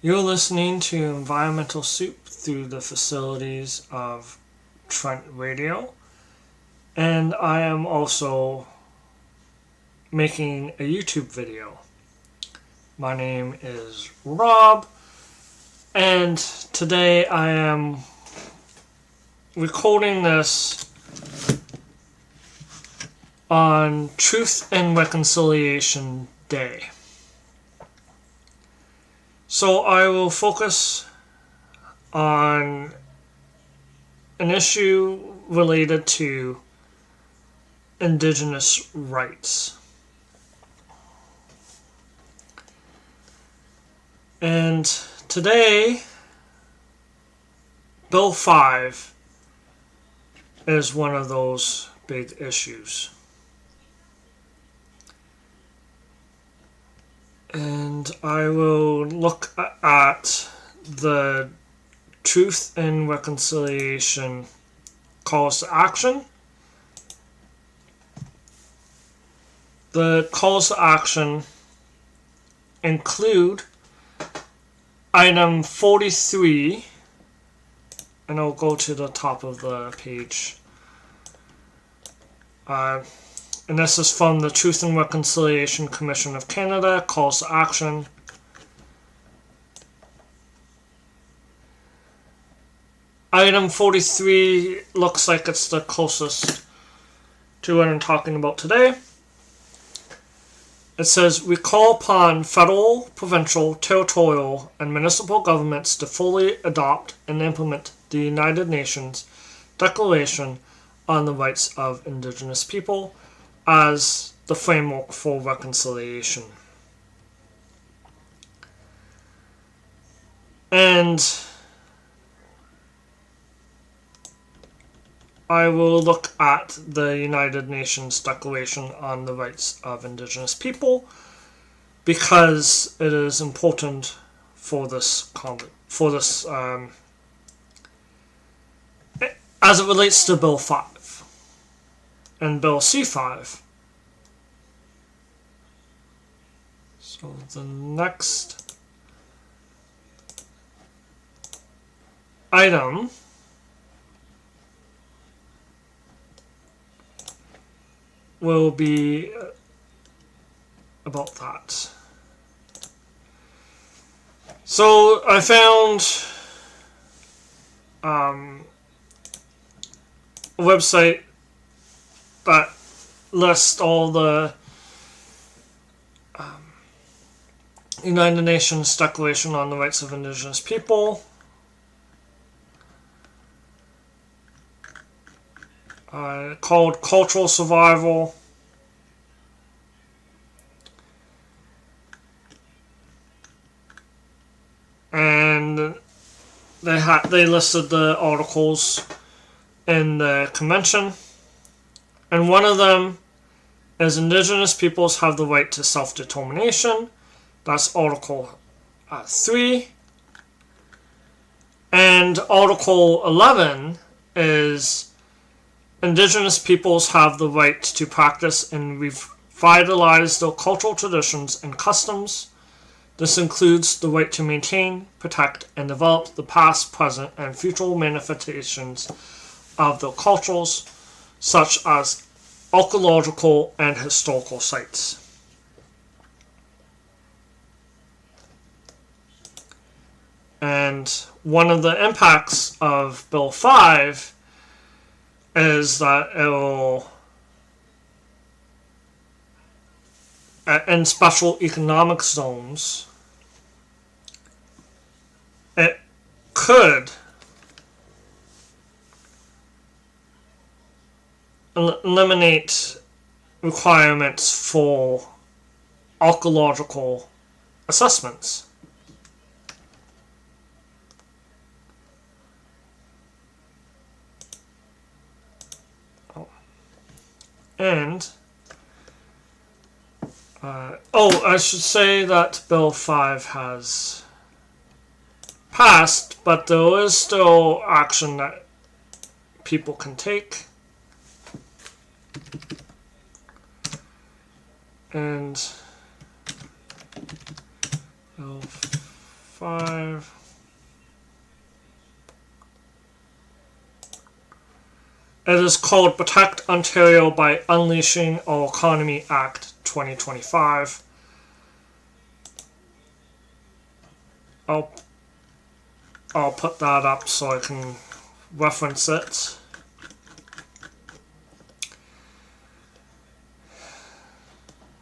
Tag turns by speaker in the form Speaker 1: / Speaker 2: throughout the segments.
Speaker 1: You're listening to Environmental Soup through the facilities of Trent Radio, and I am also making a YouTube video. My name is Rob, and today I am recording this on Truth and Reconciliation Day. So I will focus on an issue related to Indigenous rights. And today, Bill 5 is one of those big issues. And I will look at the Truth and Reconciliation calls to action. The calls to action include item 43, and I'll go to the top of the page. And this is from the Truth and Reconciliation Commission of Canada, calls to action. Item 43 looks like it's the closest to what I'm talking about today. It says, we call upon federal, provincial, territorial, and municipal governments to fully adopt and implement the United Nations Declaration on the Rights of Indigenous People as the framework for reconciliation. And I will look at the United Nations Declaration on the Rights of Indigenous People because it is important for this as it relates to Bill 5 and Bill C-5. So the next item will be about that. So I found a website that lists all the United Nations Declaration on the Rights of Indigenous People. Called Cultural Survival. And they listed the articles in the convention. And one of them is Indigenous peoples have the right to self-determination. That's Article 3. And Article 11 is Indigenous peoples have the right to practice and revitalize their cultural traditions and customs. This includes the right to maintain, protect, and develop the past, present, and future manifestations of their cultures, such as archaeological and historical sites. And one of the impacts of Bill 5 is that it will, in special economic zones, it could eliminate requirements for archaeological assessments. And I should say that Bill 5 has passed, but there is still action that people can take. And Bill 5. It is called Protect Ontario by Unleashing Our Economy Act 2025. I'll put that up so I can reference it.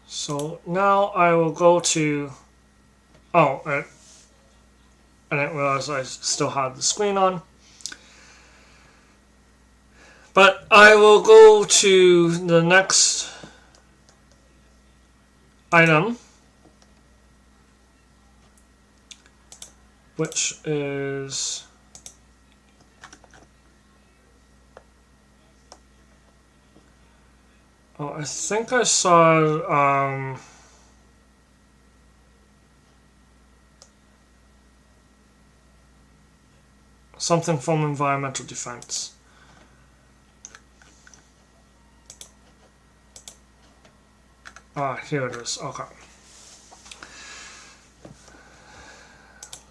Speaker 1: So now I will go to, I didn't realize I still had the screen on. But I will go to the next item, which is I think I saw something from environmental defense. Here it is. Okay.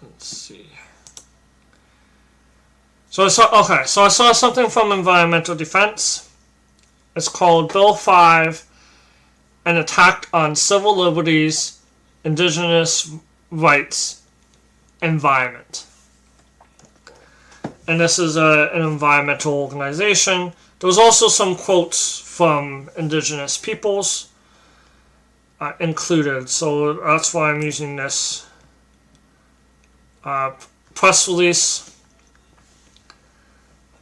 Speaker 1: Let's see. So I saw something from environmental defense. It's called Bill 5, an attack on civil liberties, indigenous rights, environment. And this is an environmental organization. There was also some quotes from indigenous peoples included, so that's why I'm using this press release.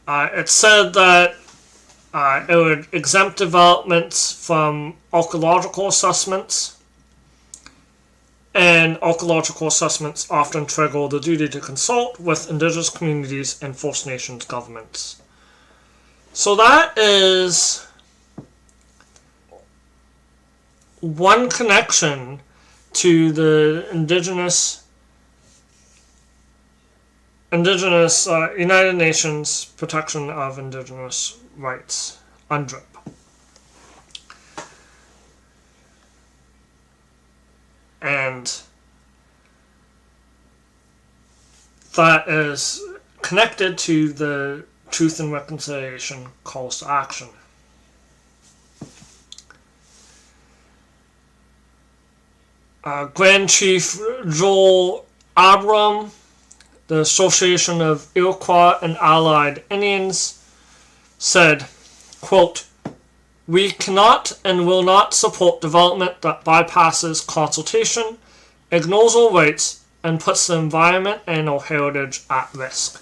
Speaker 1: It said that it would exempt developments from archaeological assessments, and archaeological assessments often trigger the duty to consult with indigenous communities and First Nations governments. So that is one connection to the Indigenous United Nations Protection of Indigenous Rights, UNDRIP. And that is connected to the Truth and Reconciliation calls to action. Grand Chief Joel Abram, the Association of Iroquois and Allied Indians, said, quote, "We cannot and will not support development that bypasses consultation, ignores our rights, and puts the environment and our heritage at risk.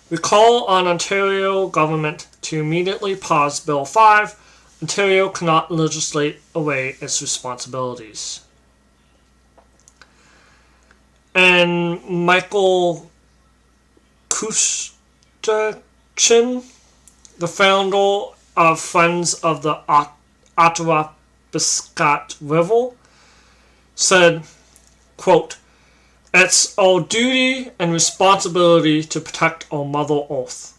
Speaker 1: We call on Ontario government to immediately pause Bill 5. Ontario cannot legislate away its responsibilities." And Michael Kushchin, the founder of Friends of the Athabaskat River, said, quote, "It's our duty and responsibility to protect our Mother Earth,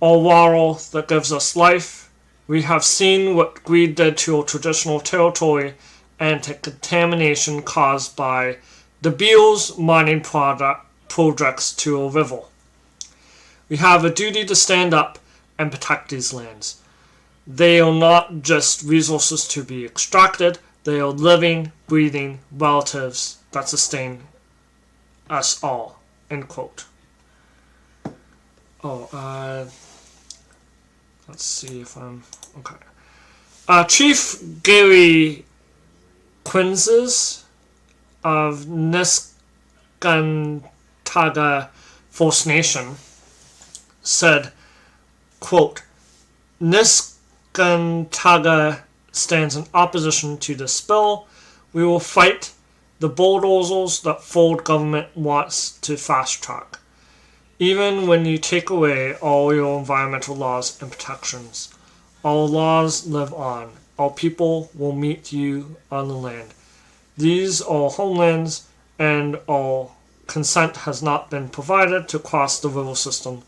Speaker 1: our water that gives us life. We have seen what greed did to our traditional territory and to contamination caused by De Beers mining projects to our river. We have a duty to stand up and protect these lands. They are not just resources to be extracted, they are living, breathing relatives that sustain us all." End quote. Let's see if I'm... Okay. Chief Gary Quinzes of Niskantaga First Nation said, quote, "Niskantaga stands in opposition to this bill. We will fight the bulldozers that Ford government wants to fast track. Even when you take away all your environmental laws and protections, our laws live on. Our people will meet you on the land. These are homelands, and our consent has not been provided to cross the river system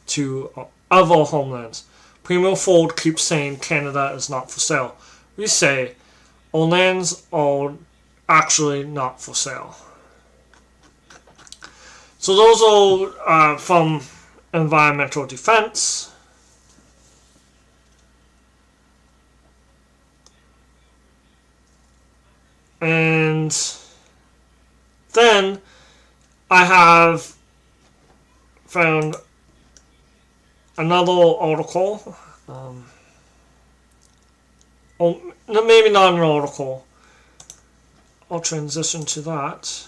Speaker 1: to other homelands. Premier Ford keeps saying Canada is not for sale. We say our lands are actually not for sale." So those are from environmental defense. And then I have found another article. Maybe not an article. I'll transition to that.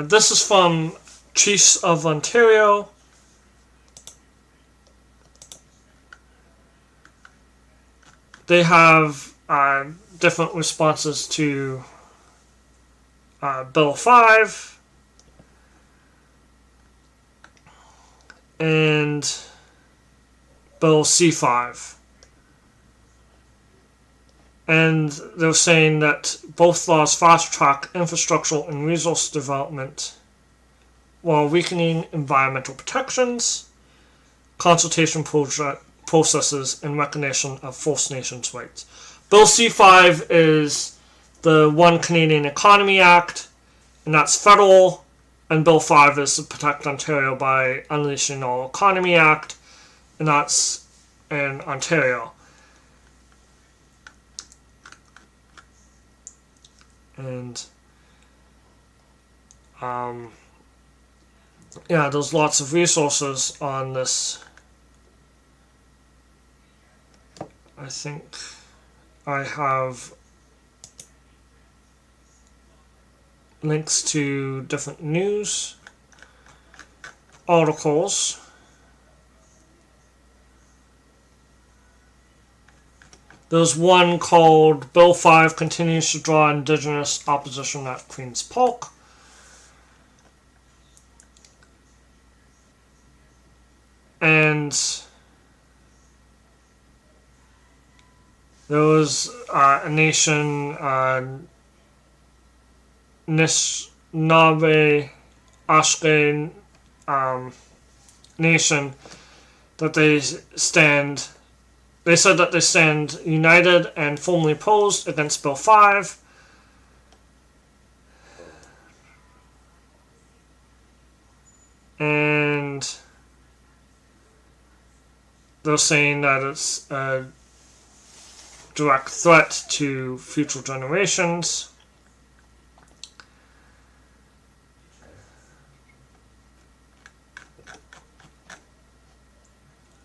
Speaker 1: This is from Chiefs of Ontario. They have different responses to Bill 5 and Bill C-5. And they're saying that both laws fast-track infrastructural and resource development while weakening environmental protections, consultation processes, and recognition of First Nations rights. Bill C-5 is the One Canadian Economy Act, and that's federal, and Bill 5 is the Protect Ontario by Unleashing Our Economy Act, and that's in Ontario. And yeah, there's lots of resources on this. I think I have links to different news articles. There's one called Bill 5 Continues to Draw Indigenous Opposition at Queen's Park. And there was a nation, Nishnawbe Ashke nation, that they said that they stand united and firmly opposed against Bill 5. And they're saying that it's a direct threat to future generations.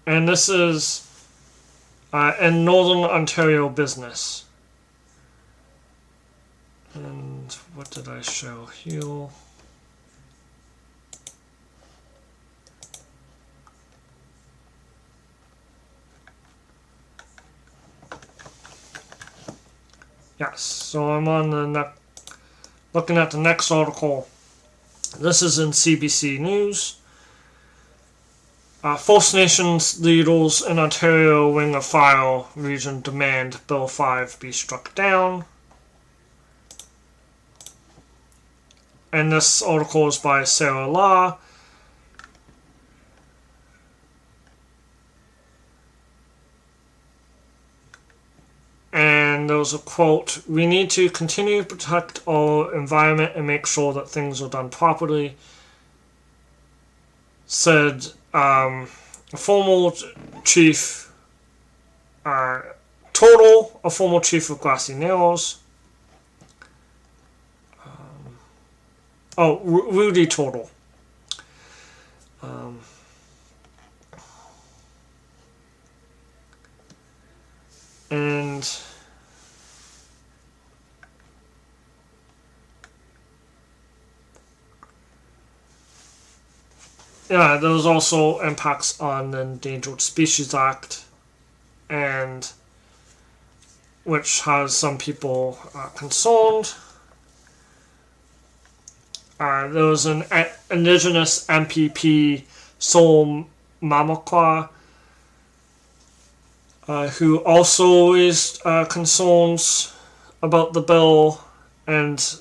Speaker 1: And this is in Northern Ontario business. And what did I show here? Yes, so I'm on the looking at the next article. This is in CBC News. First Nations leaders in Ontario Ring of Fire region demand Bill 5 be struck down. And this article is by Sarah Law. And there was a quote, "We need to continue to protect our environment and make sure that things are done properly," said a former chief, Total, a former chief of Grassy Narrows. Rudy Total. And yeah, there was also impacts on the Endangered Species Act, and which has some people concerned. There was an Indigenous MPP, Sol Mamakwa, who also raised concerns about the bill and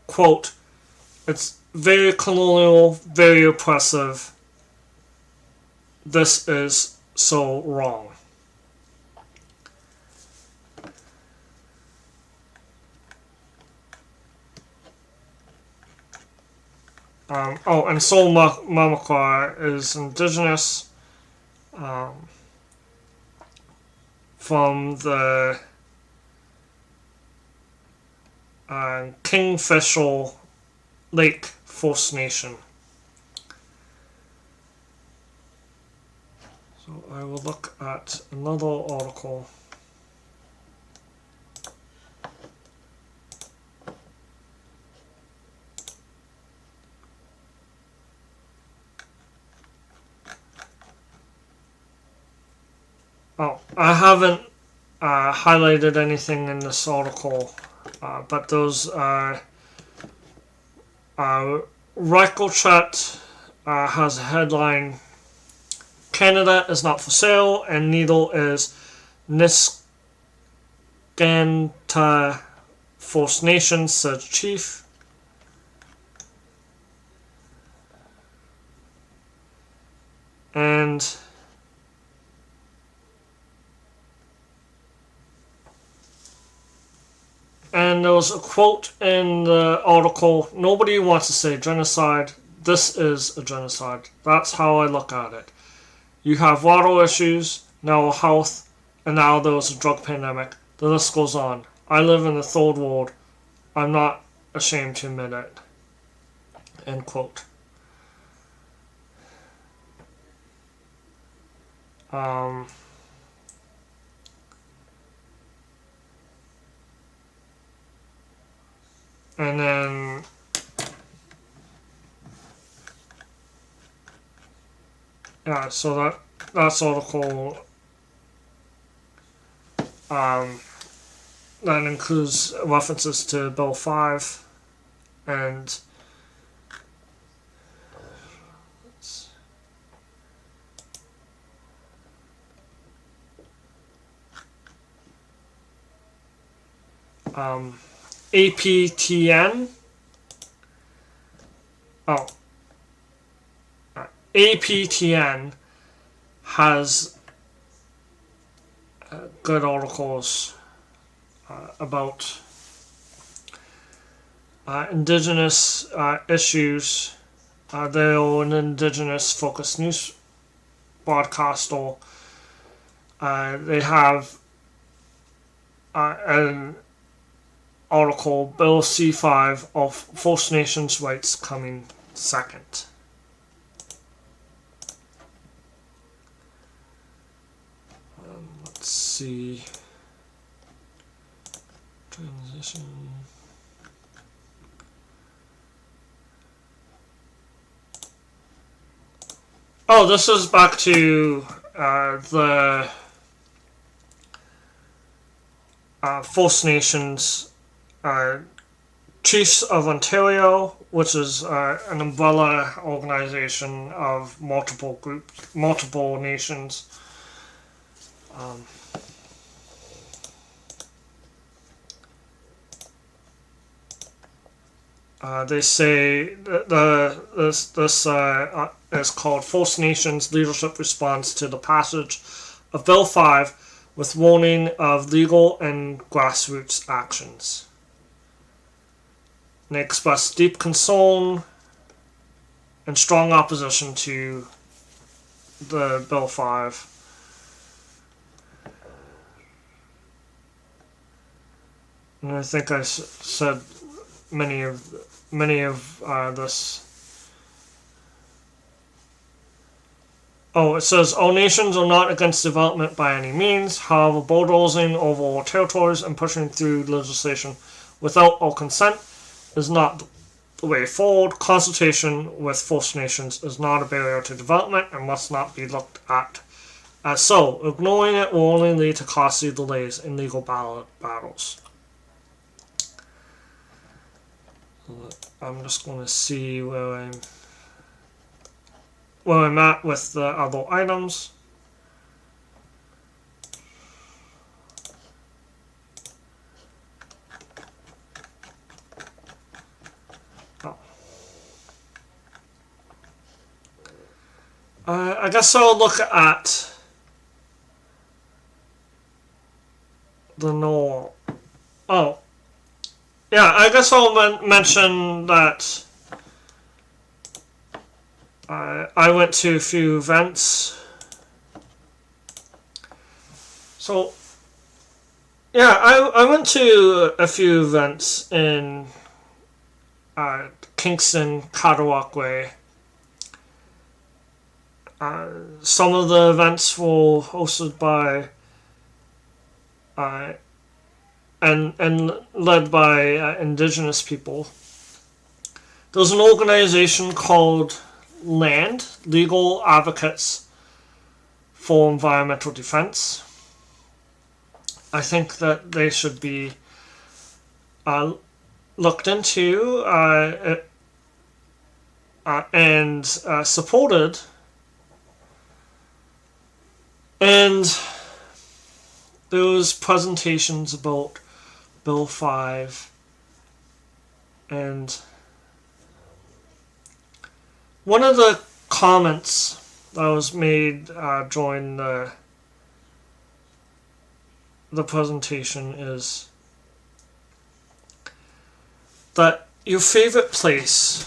Speaker 1: quote, "It's very colonial, very oppressive. This is so wrong." and Soul Mamakwa is indigenous from the Kingfisher Lake First Nation. So I will look at another article. Oh, I haven't highlighted anything in this article, but those Ricochet has a headline: Canada is not for sale, and neither is Niskanta First Nation, said Chief. And there was a quote in the article: nobody wants to say genocide. This is a genocide. That's how I look at it. You have water issues, now health, and now there's a drug pandemic. The list goes on. I live in the third world. I'm not ashamed to admit it. End quote. And then so that's article that includes references to Bill 5 and APTN. APTN has good articles about Indigenous issues. They're an Indigenous focused news broadcaster. They have an article, Bill C-5 of First Nations rights coming second. Let's see. Transition. Oh, this is back to the First Nations Chiefs of Ontario, which is an umbrella organization of multiple groups, multiple nations. They say this is called First Nations Leadership Response to the Passage of Bill 5 with warning of legal and grassroots actions. And they express deep concern and strong opposition to the Bill 5. And I think I said many of this. Oh, it says, all nations are not against development by any means. However, bulldozing over our territories and pushing through legislation without our consent is not the way forward. Consultation with First Nations is not a barrier to development and must not be looked at as so. Ignoring it will only lead to costly delays in legal battles. I'm just going to see where I'm at with the other items. I guess I'll look at the normal. Oh. Yeah, I guess I'll mention that I went to a few events. So, yeah, I went to a few events in Kingston, Catawalkway. Some of the events were hosted by uh, and led by Indigenous people. There's an organization called LAND, Legal Advocates for Environmental Defense. I think that they should be looked into and supported. And there was presentations about Bill 5 and one of the comments that was made during the presentation is that your favorite place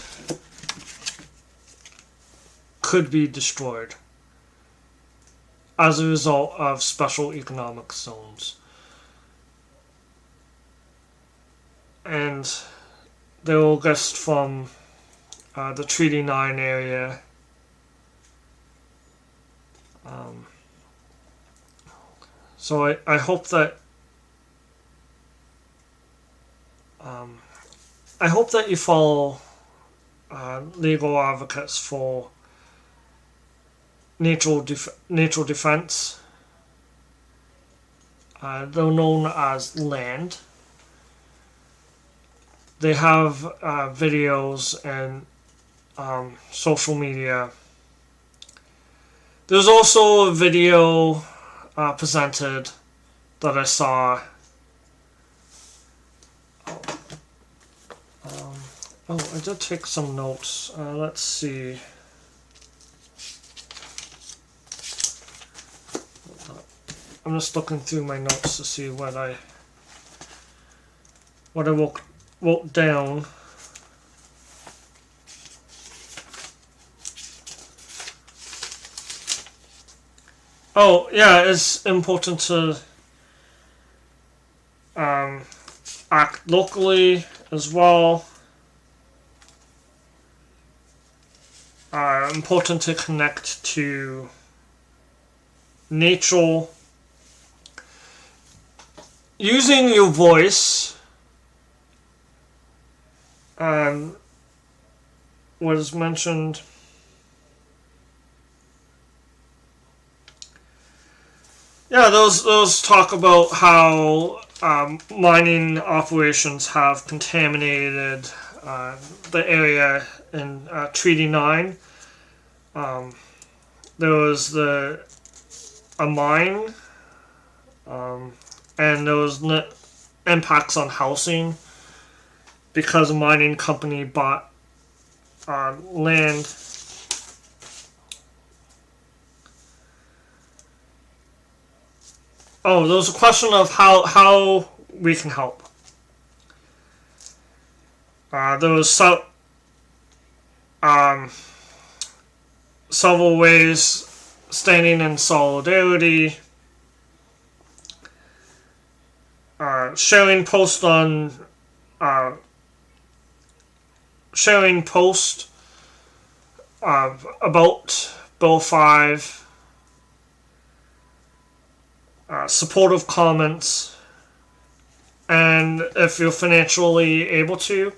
Speaker 1: could be destroyed as a result of special economic zones. And they were just from the Treaty 9 area. So I hope that you follow legal advocates for natural defense. They're known as LAND. They have videos and social media. There's also a video presented that I saw. I did take some notes. Let's see. I'm just looking through my notes to see what I wrote down. Oh, yeah, it's important to act locally as well. Important to connect to nature. Using your voice was mentioned. Yeah, those talk about how mining operations have contaminated the area in Treaty 9. There was a mine, and there was impacts on housing because a mining company bought land. Oh, there was a question of how we can help. There was several ways: standing in solidarity, sharing posts about Bill 5, supportive comments, and if you're financially able to,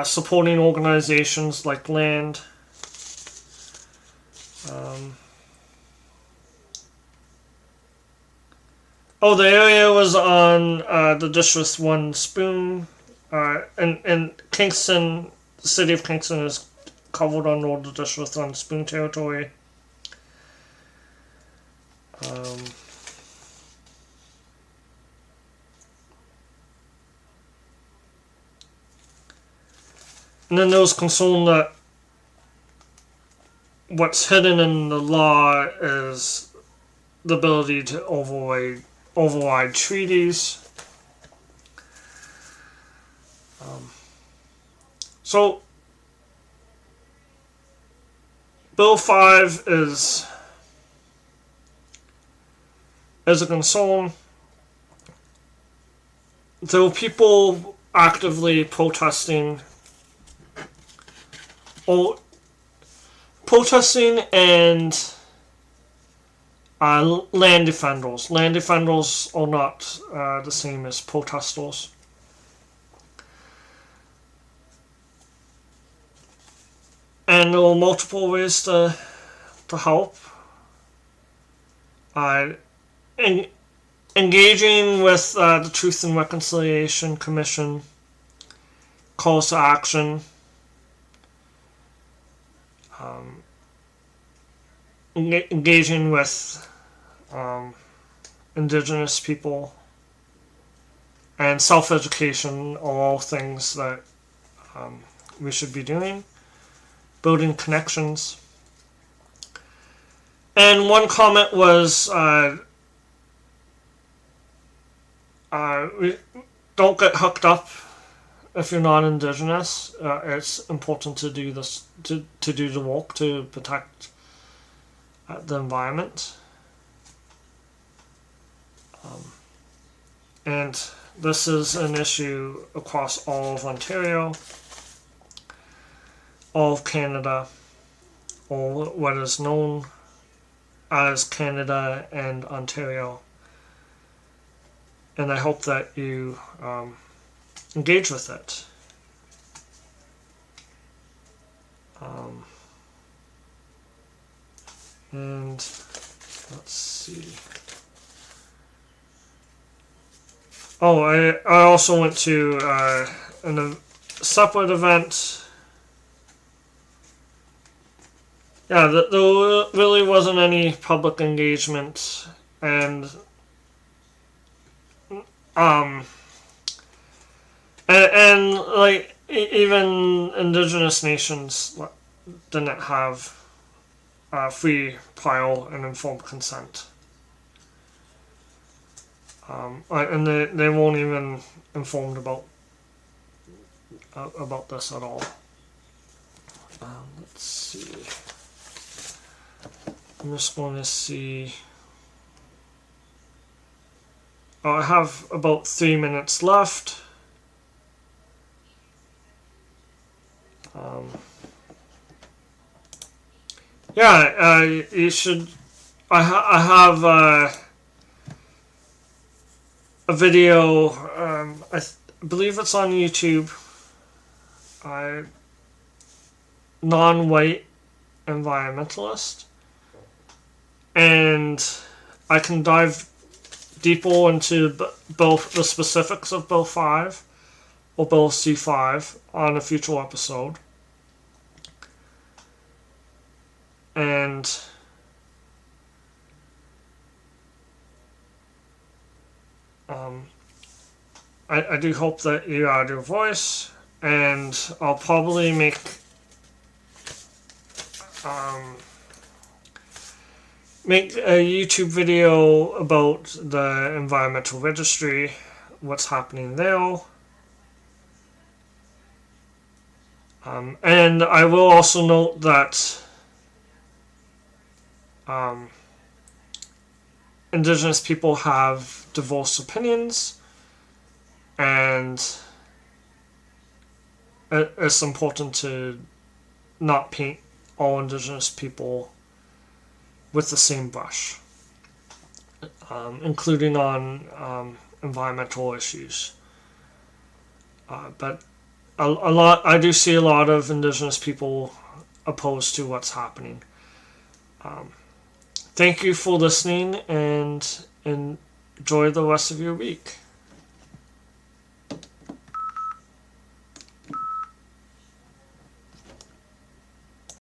Speaker 1: supporting organizations like LAND. The area was on the District 1 spoon. And Kingston, the city of Kingston is covered on all the District 1 spoon territory. And then there was concern that what's hidden in the law is the ability to override treaties. So Bill 5 is a concern. There were people actively protesting and land defenders. Land defenders are not the same as protesters. And there are multiple ways to help. Engaging with the Truth and Reconciliation Commission, calls to action, engaging with Indigenous people, and self-education are all things that we should be doing. Building connections. And one comment was, don't get hooked up if you're not Indigenous. It's important to do this, to do the work to protect the environment. And this is an issue across all of Ontario, all of Canada, or what is known as Canada and Ontario. And I hope that you engage with it. And let's see. Oh, I also went to a separate event. Yeah, there really wasn't any public engagement, and like even Indigenous nations didn't have free, prior, and informed consent. And they weren't even informed about this at all. Let's see. I'm just going to see. Oh, I have about 3 minutes left. Yeah, you should. I have a video. I believe it's on YouTube. Non-white environmentalist, and I can dive deeper into both the specifics of Bill 5 or Bill C-5 on a future episode. And I do hope that you add your voice, and I'll probably make a YouTube video about the environmental registry, what's happening there. And I will also note that Indigenous people have diverse opinions, and it's important to not paint all Indigenous people with the same brush, including on environmental issues. But I do see a lot of Indigenous people opposed to what's happening. Thank you for listening, and enjoy the rest of your week.